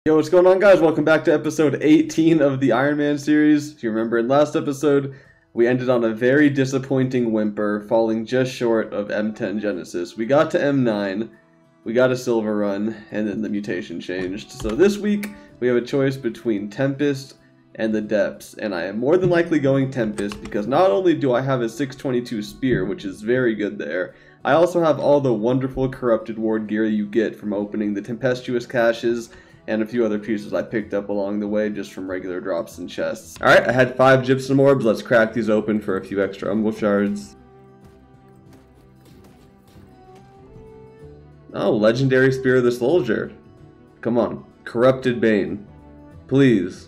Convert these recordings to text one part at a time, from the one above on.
Yo, what's going on, guys? Welcome back to episode 18 of the Ironman series. If you remember in last episode, we ended on a very disappointing whimper, falling just short of M10 Genesis. We got to M9, we got a silver run, and then the mutation changed. So this week, we have a choice between Tempest and the Depths, and I am more than likely going Tempest because not only do I have a 622 spear, which is very good there, I also have all the wonderful corrupted ward gear you get from opening the tempestuous caches and a few other pieces I picked up along the way just from regular drops and chests. Alright, I had 5 gypsum orbs. Let's crack these open for a few extra umble shards. Oh, legendary Spear of the Soldier. Come on. Corrupted Bane. Please.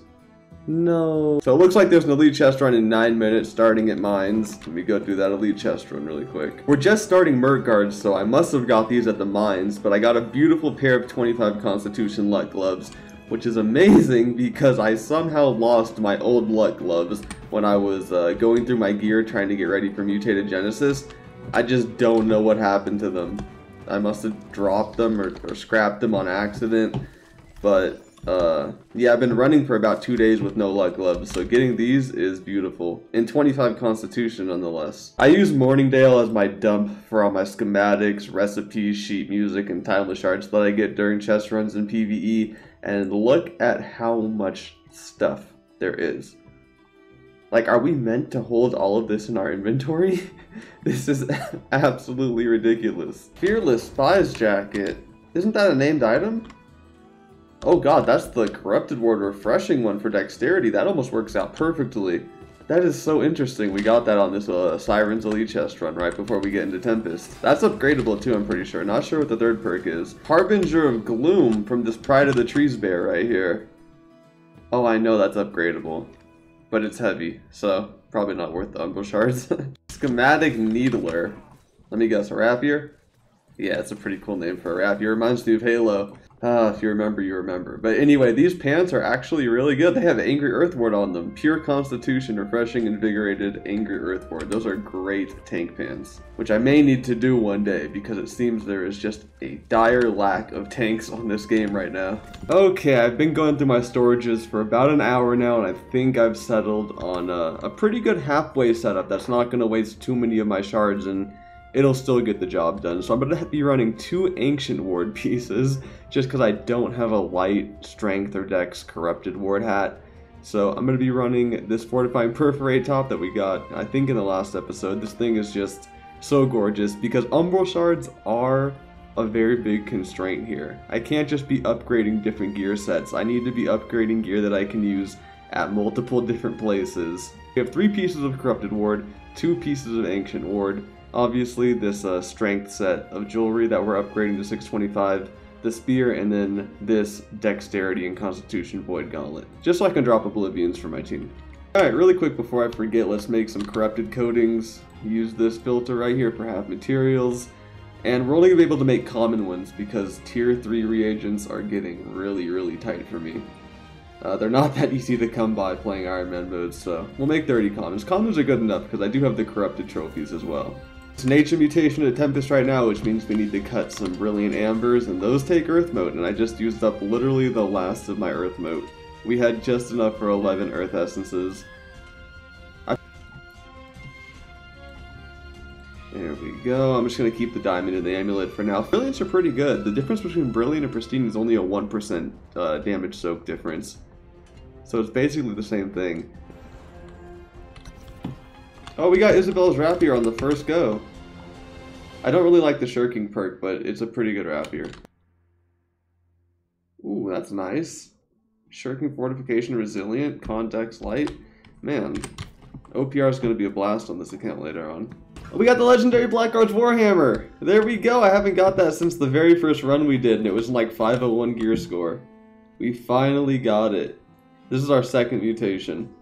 No. So it looks like there's an elite chest run in 9 minutes starting at mines. Let me go do that elite chest run really quick. We're just starting Merc Guards, so I must have got these at the mines, but I got a beautiful pair of 25 Constitution Luck Gloves, which is amazing because I somehow lost my old Luck Gloves when I was going through my gear trying to get ready for Mutated Genesis. I just don't know what happened to them. I must have dropped them or scrapped them on accident, but yeah, I've been running for about 2 days with no Luck Gloves, so getting these is beautiful. And 25 Constitution nonetheless. I use Morningdale as my dump for all my schematics, recipes, sheet music, and timeless shards that I get during chest runs and PvE, and look at how much stuff there is. Like, are we meant to hold all of this in our inventory? This is absolutely ridiculous. Fearless Spy's Jacket. Isn't that a named item? Oh god, that's the Corrupted Ward refreshing one for dexterity. That almost works out perfectly. That is so interesting. We got that on this Siren's Elite chest run right before we get into Tempest. That's upgradable too, I'm pretty sure. Not sure what the third perk is. Harbinger of Gloom from this Pride of the Trees bear right here. Oh, I know that's upgradable. But it's heavy, so probably not worth the umble shards. Schematic Needler. Let me guess, a rapier? Yeah, it's a pretty cool name for a rapier. Reminds me of Halo. If you remember, you remember. But anyway, these pants are actually really good. They have Angry Earth Ward on them. Pure Constitution, Refreshing, Invigorated, Angry Earth Ward. Those are great tank pants, which I may need to do one day because it seems there is just a dire lack of tanks on this game right now. Okay, I've been going through my storages for about an hour now, and I think I've settled on a pretty good halfway setup that's not going to waste too many of my shards, and it'll still get the job done. So I'm going to be running 2 Ancient Ward pieces just because I don't have a light, strength, or dex corrupted ward hat. So I'm going to be running this Fortifying Perforate top that we got, I think, in the last episode. This thing is just so gorgeous because umbral shards are a very big constraint here. I can't just be upgrading different gear sets. I need to be upgrading gear that I can use at multiple different places. We have 3 pieces of corrupted ward, 2 pieces of ancient ward. Obviously, this strength set of jewelry that we're upgrading to 625, the spear, and then this dexterity and constitution void gauntlet, just so I can drop oblivions for my team. Alright, really quick before I forget, let's make some corrupted coatings. Use this filter right here for half materials, and we're only going to be able to make common ones because tier 3 reagents are getting really tight for me. They're not that easy to come by playing Ironman modes, so we'll make 30 commons. Commons are good enough because I do have the corrupted trophies as well. It's an ancient mutation at Tempest right now, which means we need to cut some brilliant ambers, and those take Earth Mote, and I just used up literally the last of my Earth Mote. We had just enough for 11 Earth Essences. There we go. I'm just going to keep the diamond in the amulet for now. Brilliants are pretty good. The difference between brilliant and pristine is only a 1% damage soak difference. So it's basically the same thing. Oh, we got Isabella's Rapier on the first go. I don't really like the Shirking perk, but it's a pretty good Rapier. Ooh, that's nice. Shirking Fortification Resilient, Context Light. Man, OPR is going to be a blast on this account later on. We got the legendary Blackguard's Warhammer! There we go! I haven't got that since the very first run we did, and it was in like 501 gear score. We finally got it. This is our second mutation.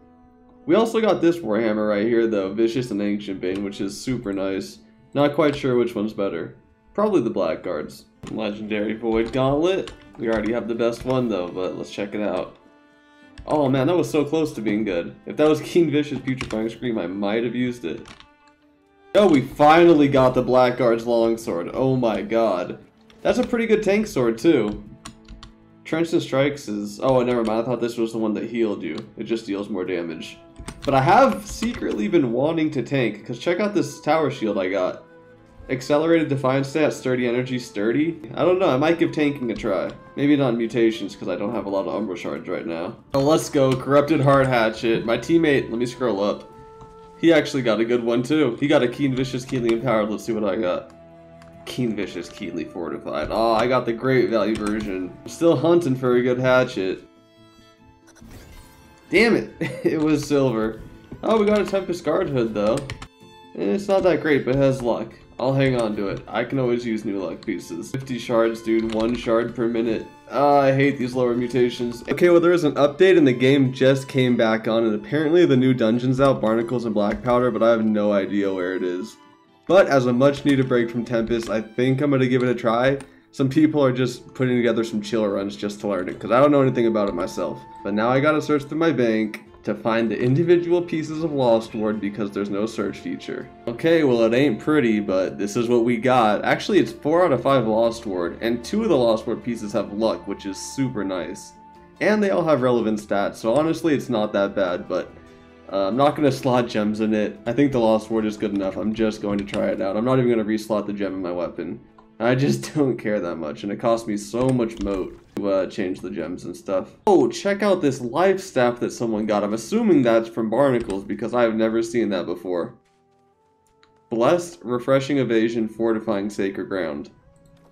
We also got this Warhammer right here though, Vicious and Ancient Bane, which is super nice. Not quite sure which one's better. Probably the Blackguards. Legendary Void Gauntlet. We already have the best one though, but let's check it out. Oh man, that was so close to being good. If that was Keen Vicious Putrefying Scream, I might have used it. Oh, we finally got the Blackguard's Longsword. Oh my god. That's a pretty good tank sword too. Trenchant Strikes is... Oh, never mind. I thought this was the one that healed you. It just deals more damage. But I have secretly been wanting to tank, because check out this tower shield I got. Accelerated Defiance stat, Sturdy Energy, Sturdy. I don't know, I might give tanking a try. Maybe not mutations, because I don't have a lot of Umbral Shards right now. Oh, let's go, Corrupted Hard Hatchet. My teammate, let me scroll up. He actually got a good one too. He got a Keen Vicious, Keenly Empowered. Let's see what I got. Keen Vicious, Keenly Fortified. Oh, I got the great value version. I'm still hunting for a good hatchet. Damn it, it was silver. Oh, we got a Tempest Guard Hood though. It's not that great, but it has luck. I'll hang on to it. I can always use new luck pieces. 50 shards, dude. 1 shard per minute. I hate these lower mutations. Okay, well, there was an update and the game just came back on, and apparently the new dungeon's out, Barnacles and Black Powder, but I have no idea where it is. But as a much needed break from Tempest, I think I'm going to give it a try. Some people are just putting together some chill runs just to learn it, because I don't know anything about it myself. But now I gotta search through my bank to find the individual pieces of Lost Ward because there's no search feature. Okay, well it ain't pretty, but this is what we got. Actually, it's 4 out of 5 Lost Ward, and 2 of the Lost Ward pieces have luck, which is super nice. And they all have relevant stats, so honestly it's not that bad, but I'm not going to slot gems in it. I think the Lost Ward is good enough. I'm just going to try it out. I'm not even going to reslot the gem in my weapon. I just don't care that much, and it cost me so much moat to change the gems and stuff. Oh, check out this life staff that someone got. I'm assuming that's from Barnacles because I've never seen that before. Blessed, Refreshing Evasion, Fortifying Sacred Ground.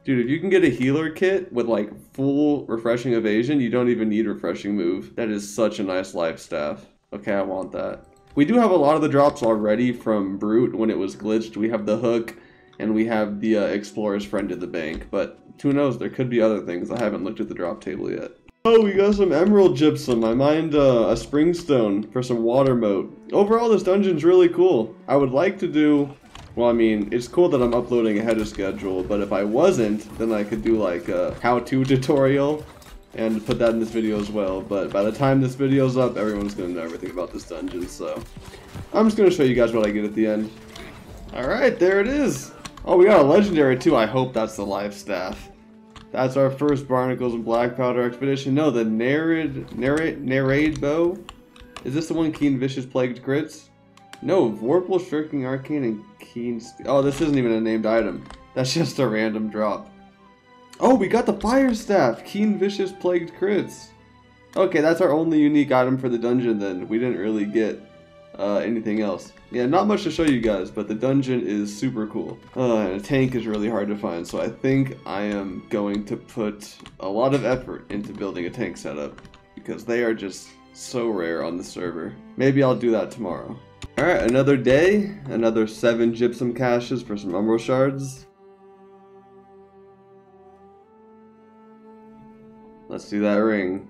Dude, if you can get a healer kit with like full Refreshing Evasion, you don't even need Refreshing Move. That is such a nice life staff. Okay, I want that. We do have a lot of the drops already from Brute when it was glitched. We have the hook, and we have the Explorer's Friend in the bank, but who knows, there could be other things. I haven't looked at the drop table yet. Oh, we got some Emerald Gypsum. I mined a Springstone for some water moat. Overall, this dungeon's really cool. I would like to do, well, I mean, it's cool that I'm uploading ahead of schedule, but if I wasn't, then I could do like a how-to tutorial and put that in this video as well. But by the time this video's up, everyone's gonna know everything about this dungeon, so I'm just gonna show you guys what I get at the end. Alright, there it is. Oh, we got a legendary too. I hope that's the life staff. That's our first Barnacles and Black Powder expedition. No, the Narrade Bow. Is this the one Keen Vicious Plagued Crits? No, Vorpal Shirking Arcane and Keen... Oh, this isn't even a named item. That's just a random drop. Oh, we got the Fire Staff. Keen Vicious Plagued Crits. Okay, that's our only unique item for the dungeon then. We didn't really get anything else. Yeah, not much to show you guys, but the dungeon is super cool. And a tank is really hard to find, so I think I am going to put a lot of effort into building a tank setup, because they are just so rare on the server. Maybe I'll do that tomorrow. Alright, another day, another 7 gypsum caches for some Umbral Shards. Let's do that ring.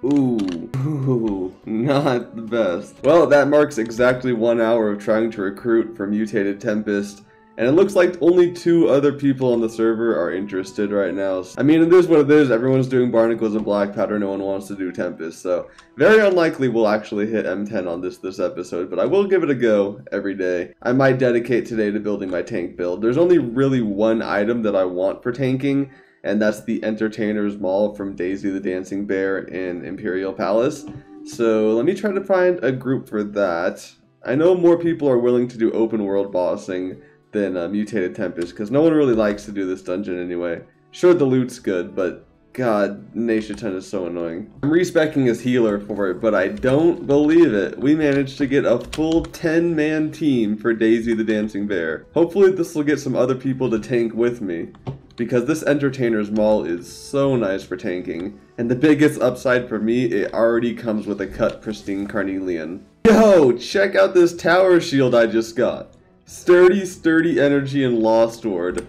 Ooh, not the best. Well, that marks exactly 1 hour of trying to recruit for Mutated Tempest, and it looks like only 2 other people on the server are interested right now. I mean, it is what it is. Everyone's doing Barnacles and Black Powder. No one wants to do Tempest, so very unlikely we'll actually hit M10 on this episode, but I will give it a go every day. I might dedicate today to building my tank build. There's only really one item that I want for tanking, and that's the Entertainer's Mall from Daisy the Dancing Bear in Imperial Palace. So let me try to find a group for that. I know more people are willing to do open world bossing than Mutated Tempest, because no one really likes to do this dungeon anyway. Sure, the loot's good, but god, Nashaton is so annoying. I'm respecking his healer for it, but I don't believe it. We managed to get a full 10-man team for Daisy the Dancing Bear. Hopefully this will get some other people to tank with me, because this Entertainer's Mall is so nice for tanking. And the biggest upside for me, it already comes with a cut pristine carnelian. Yo, check out this tower shield I just got. Sturdy energy and Lost Ward.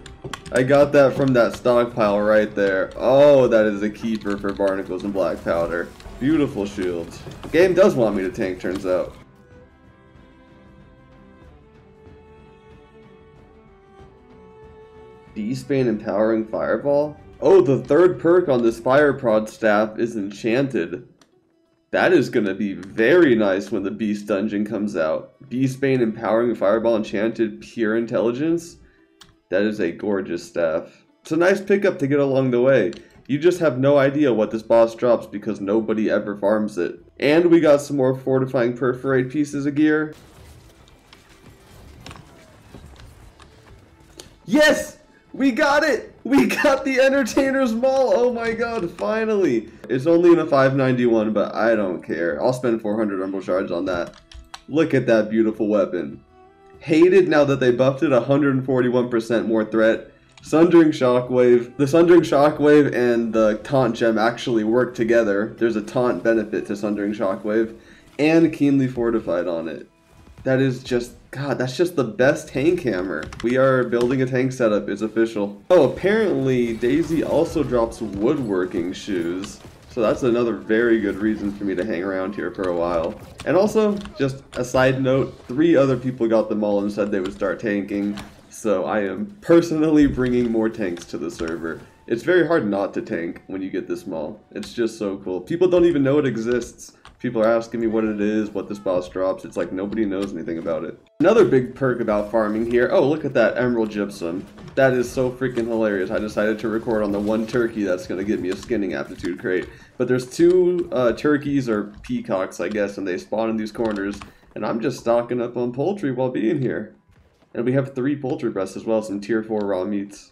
I got that from that stockpile right there. Oh, that is a keeper for Barnacles and Black Powder. Beautiful shields. The game does want me to tank, turns out. Beastbane Empowering Fireball? Oh, the 3rd perk on this Fire Prod staff is Enchanted. That is going to be very nice when the Beast Dungeon comes out. Beastbane Empowering Fireball Enchanted Pure Intelligence? That is a gorgeous staff. It's a nice pickup to get along the way. You just have no idea what this boss drops because nobody ever farms it. And we got some more fortifying perforate pieces of gear. Yes! We got it! We got the Entertainer's Maul! Oh my god, finally! It's only in a 591, but I don't care. I'll spend 400 Rumble Shards on that. Look at that beautiful weapon. Hated now that they buffed it, 141% more threat. Sundering Shockwave. The Sundering Shockwave and the Taunt Gem actually work together. There's a taunt benefit to Sundering Shockwave. And Keenly Fortified on it. That is just, God, that's just the best tank hammer. We are building a tank setup, it's official. Oh, apparently Daisy also drops woodworking shoes. So that's another very good reason for me to hang around here for a while. And also, just a side note, 3 other people got them all and said they would start tanking. So I am personally bringing more tanks to the server. It's very hard not to tank when you get this Maul. It's just so cool. People don't even know it exists. People are asking me what it is, what this boss drops. It's like nobody knows anything about it. Another big perk about farming here. Oh, look at that Emerald Gypsum. That is so freaking hilarious. I decided to record on the one turkey that's going to give me a skinning aptitude crate. But there's 2 turkeys or peacocks, I guess, and they spawn in these corners. And I'm just stocking up on poultry while being here. And we have 3 poultry breasts as well, some tier 4 raw meats.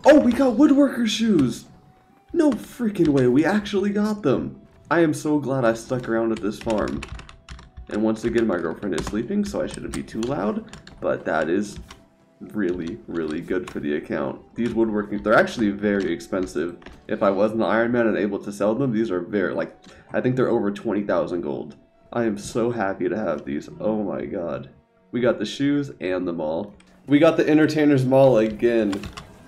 Oh, we got woodworker shoes! No freaking way, we actually got them! I am so glad I stuck around at this farm. And once again, my girlfriend is sleeping, so I shouldn't be too loud, but that is really, really good for the account. These woodworking, they're actually very expensive. If I wasn't an Ironman and able to sell them, these are very, like, I think they're over 20,000 gold. I am so happy to have these. Oh my god. We got the shoes and the Maul. We got the Entertainer's Maul again.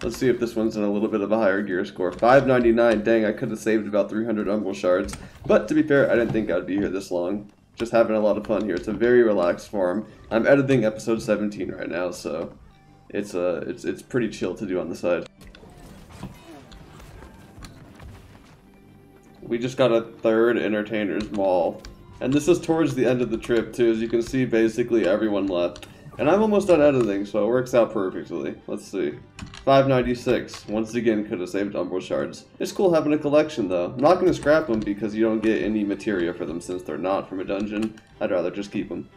Let's see if this one's in a little bit of a higher gear score. 599, dang, I could have saved about 300 Rumble Shards. But to be fair, I didn't think I'd be here this long. Just having a lot of fun here. It's a very relaxed farm. I'm editing episode 17 right now, so it's pretty chill to do on the side. We just got a 3rd Entertainer's Maul. And this is towards the end of the trip too. As you can see, basically everyone left. And I'm almost done editing, so it works out perfectly. Let's see. 596. Once again, could have saved Umbral Shards. It's cool having a collection, though. I'm not going to scrap them because you don't get any materia for them since they're not from a dungeon. I'd rather just keep them.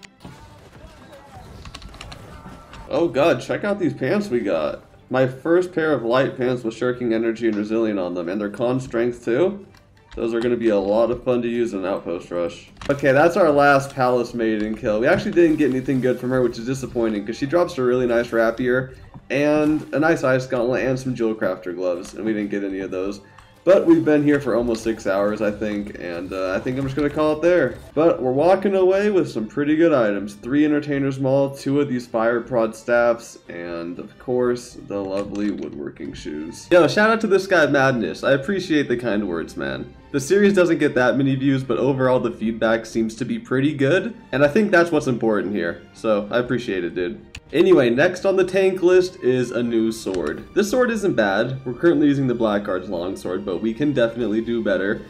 Oh god, check out these pants we got. My first pair of light pants with shirking energy and resilient on them, and they're con strength too. Those are going to be a lot of fun to use in Outpost Rush. Okay, that's our last Palace Maiden kill. We actually didn't get anything good from her, which is disappointing, because she drops a really nice rapier, and a nice ice gauntlet, and some jewel crafter gloves, and we didn't get any of those. But we've been here for almost 6 hours, I think, and I think I'm just going to call it there. But we're walking away with some pretty good items. 3 Entertainer's Maul, 2 of these fire prod staffs, and of course, the lovely woodworking shoes. Yo, shout out to this guy Madness. I appreciate the kind words, man. The series doesn't get that many views, but overall the feedback seems to be pretty good, and I think that's what's important here. So, I appreciate it, dude. Anyway, next on the tank list is a new sword. This sword isn't bad. We're currently using the Blackguard's longsword, but we can definitely do better.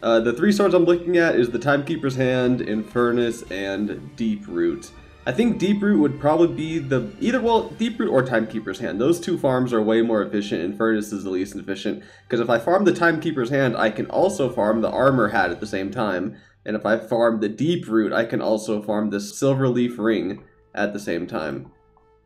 The 3 swords I'm looking at is the Timekeeper's Hand, Infernus, and Deep Root. I think Deep Root would probably be the Deep Root or Timekeeper's Hand. Those 2 farms are way more efficient. Infernus is the least efficient, because if I farm the Timekeeper's Hand, I can also farm the Armor Hat at the same time. And if I farm the Deep Root, I can also farm the Silverleaf Ring at the same time.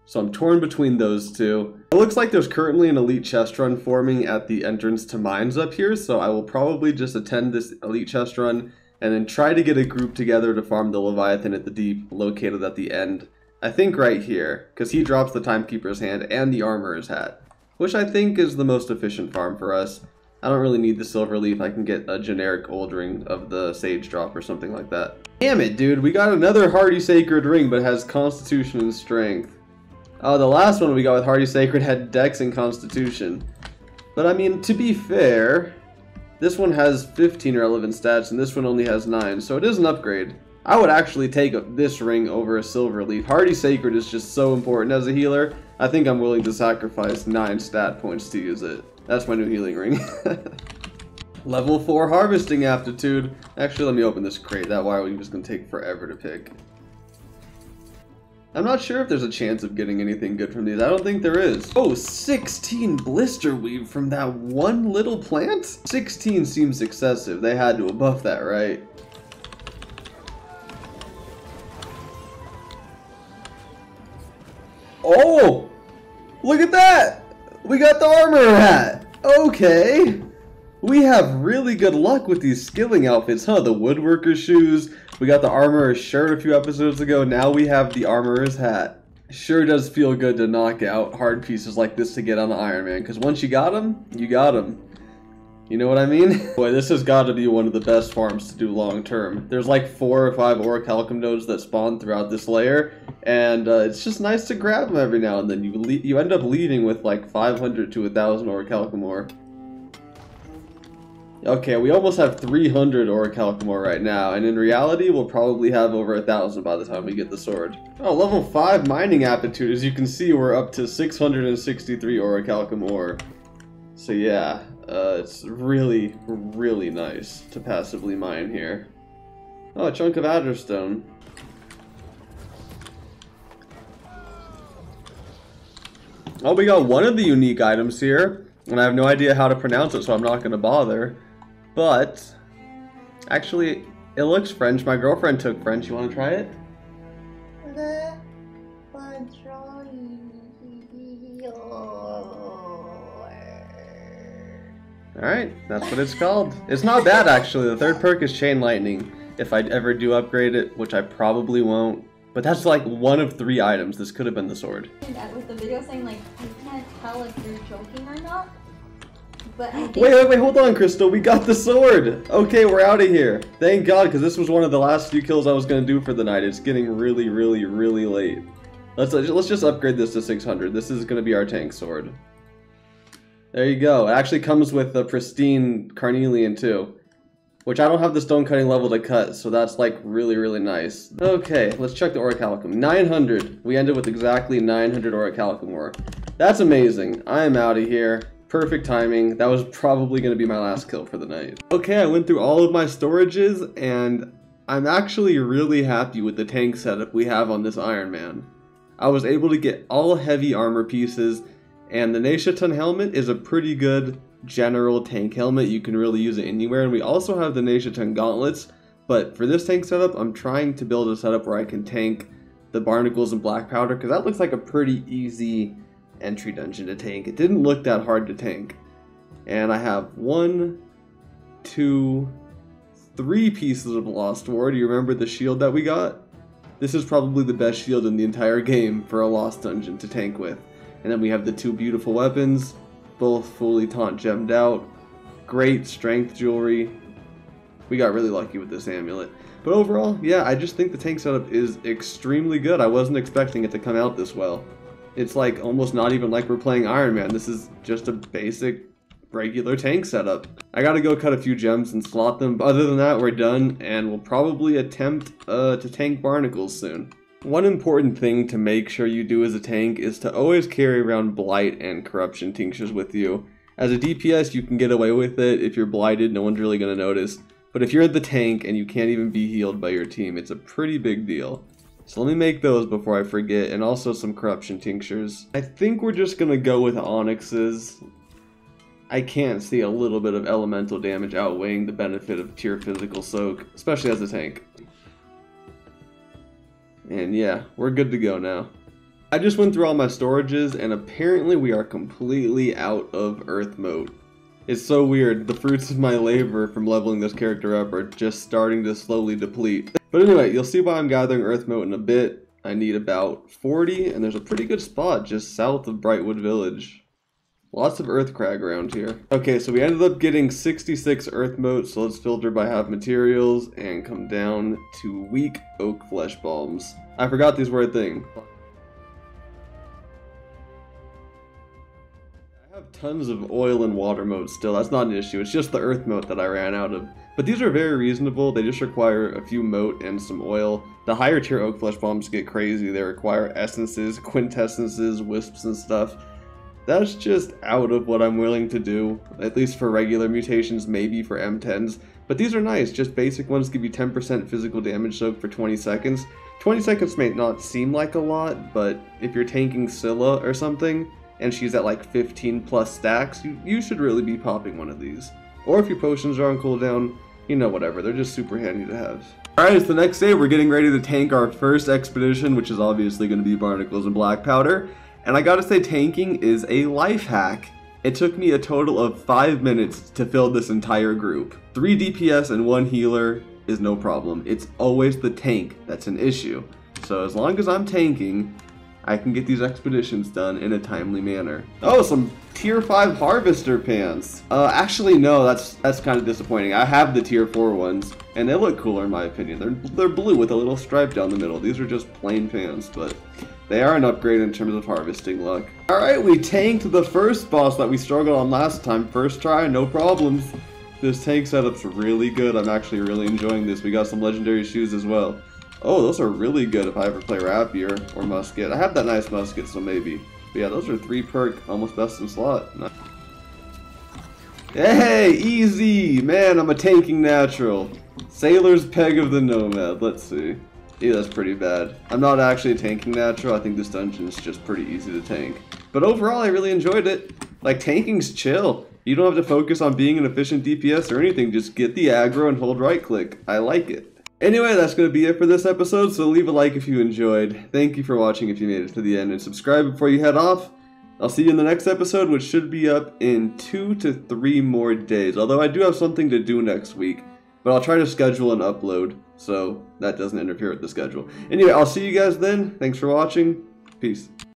So I'm torn between those 2. It looks like there's currently an elite chest run forming at the entrance to mines up here, so I will probably just attend this elite chest run and then try to get a group together to farm the Leviathan at the Deep, located at the end. I think right here, because he drops the Timekeeper's Hand and the Armorer's Hat, which I think is the most efficient farm for us. I don't really need the Silverleaf. I can get a generic old ring of the Sage drop or something like that. Damn it, dude, we got another Hardy Sacred ring, but it has Constitution and Strength. Oh, the last one we got with Hardy Sacred had Dex and Constitution. But I mean, to be fair, this one has 15 relevant stats and this one only has 9, so it is an upgrade. I would actually take this ring over a Silverleaf. Hardy Sacred is just so important as a healer. I think I'm willing to sacrifice 9 stat points to use it. That's my new healing ring. Level 4 harvesting aptitude. Actually, let me open this crate. That wire weave is going to take forever to pick. I'm not sure if there's a chance of getting anything good from these. I don't think there is. Oh, 16 blister weave from that one little plant? 16 seems excessive. They had to have buffed that, right? Oh! Look at that! We got the armor hat! Okay! We have really good luck with these skilling outfits, huh? The woodworker shoes, we got the armorer's shirt a few episodes ago, now we have the armorer's hat. Sure does feel good to knock out hard pieces like this to get on the Ironman, because once you got them, you got them. You know what I mean? Boy, this has got to be one of the best farms to do long term. There's like 4 or 5 orichalcum nodes that spawn throughout this layer, and it's just nice to grab them every now and then. You end up leaving with like 500 to 1,000 orichalcum ore. Okay, we almost have 300 orichalcum ore right now, and in reality, we'll probably have over 1,000 by the time we get the sword. Oh, level 5 mining aptitude. As you can see, we're up to 663 orichalcum ore. So yeah, it's really, really nice to passively mine here. Oh, a chunk of adderstone. Oh, we got one of the unique items here, and I have no idea how to pronounce it, so I'm not going to bother. But, actually, it looks French. My girlfriend took French. You want to try it? Alright, that's what it's called. It's not bad, actually. The third perk is Chain Lightning. If I ever do upgrade it, which I probably won't. But that's like one of 3 items. This could have been the sword. With the video saying, like, you can't tell if you're joking or not. But I think wait, hold on, Crystal. We got the sword. Okay, we're out of here. Thank God, because this was one of the last few kills I was going to do for the night. It's getting really, really, really late. Let's just upgrade this to 600. This is going to be our tank sword. There you go. It actually comes with a pristine carnelian too, which I don't have the stone cutting level to cut, so that's like really, really nice. Okay, let's check the orichalcum. 900. We ended with exactly 900 orichalcum ore. That's amazing. I am out of here. Perfect timing. That was probably going to be my last kill for the night. Okay, I went through all of my storages, and I'm actually really happy with the tank setup we have on this Ironman. I was able to get all heavy armor pieces, and the Neishaton helmet is a pretty good general tank helmet. You can really use it anywhere, and we also have the Neishaton gauntlets, but for this tank setup, I'm trying to build a setup where I can tank the barnacles and black powder, because that looks like a pretty easy entry dungeon to tank. It didn't look that hard to tank. And I have 1, 2, 3 pieces of Lost War. Do you remember the shield that we got? This is probably the best shield in the entire game for a Lost Dungeon to tank with. And then we have the 2 beautiful weapons, both fully taunt gemmed out. Great strength jewelry. We got really lucky with this amulet. But overall, yeah, I just think the tank setup is extremely good. I wasn't expecting it to come out this well. It's like almost not even like we're playing Iron Man. This is just a basic, regular tank setup. I gotta go cut a few gems and slot them. But other than that, we're done, and we'll probably attempt to tank barnacles soon. One important thing to make sure you do as a tank is to always carry around blight and corruption tinctures with you. As a DPS, you can get away with it. If you're blighted, no one's really gonna notice. But if you're the tank and you can't even be healed by your team, it's a pretty big deal. So let me make those before I forget, and also some corruption tinctures. I think we're just gonna go with onyxes. I can't see a little bit of elemental damage outweighing the benefit of pure physical soak, especially as a tank. And yeah, we're good to go now. I just went through all my storages, and apparently we are completely out of earth mote. It's so weird, the fruits of my labor from leveling this character up are just starting to slowly deplete. But anyway, you'll see why I'm gathering earth mote in a bit. I need about 40, and there's a pretty good spot just south of Brightwood Village. Lots of earth crag around here. Okay, so we ended up getting 66 earth mote, so let's filter by half materials and come down to weak oak flesh balms. I forgot these were a thing. I have tons of oil and water mote still. That's not an issue. It's just the earth mote that I ran out of. But these are very reasonable. They just require a few mote and some oil. The higher tier oak flesh bombs get crazy. They require essences, quintessences, wisps and stuff. That's just out of what I'm willing to do, at least for regular mutations, maybe for M10s. But these are nice, just basic ones give you 10% physical damage soak for 20 seconds. 20 seconds may not seem like a lot, but if you're tanking Scylla or something, and she's at like 15 plus stacks, you should really be popping one of these. Or if your potions are on cooldown, you know, whatever, they're just super handy to have. Alright, it's the next day, we're getting ready to tank our first expedition, which is obviously going to be Barnacles and Black Powder. And I gotta say, tanking is a life hack. It took me a total of 5 minutes to fill this entire group. 3 DPS and 1 healer is no problem. It's always the tank that's an issue. So as long as I'm tanking, I can get these expeditions done in a timely manner. Oh, some tier 5 harvester pants. Actually no, that's kind of disappointing. I have the tier 4 ones, and they look cooler in my opinion. They're blue with a little stripe down the middle. These are just plain pants, but they are an upgrade in terms of harvesting luck. Alright, we tanked the first boss that we struggled on last time. First try, no problems. This tank setup's really good. I'm actually really enjoying this. We got some legendary shoes as well. Oh, those are really good if I ever play Rapier or Musket. I have that nice Musket, so maybe. But yeah, those are 3 perk, almost best in slot. Nice. Hey, easy! Man, I'm a tanking natural. Sailor's Peg of the Nomad. Let's see. Yeah, that's pretty bad. I'm not actually a tanking natural. I think this dungeon is just pretty easy to tank. But overall, I really enjoyed it. Like, tanking's chill. You don't have to focus on being an efficient DPS or anything. Just get the aggro and hold right click. I like it. Anyway, that's going to be it for this episode, so leave a like if you enjoyed. Thank you for watching if you made it to the end, and subscribe before you head off. I'll see you in the next episode, which should be up in 2 to 3 more days. Although I do have something to do next week. But I'll try to schedule an upload, so that doesn't interfere with the schedule. Anyway, I'll see you guys then. Thanks for watching. Peace.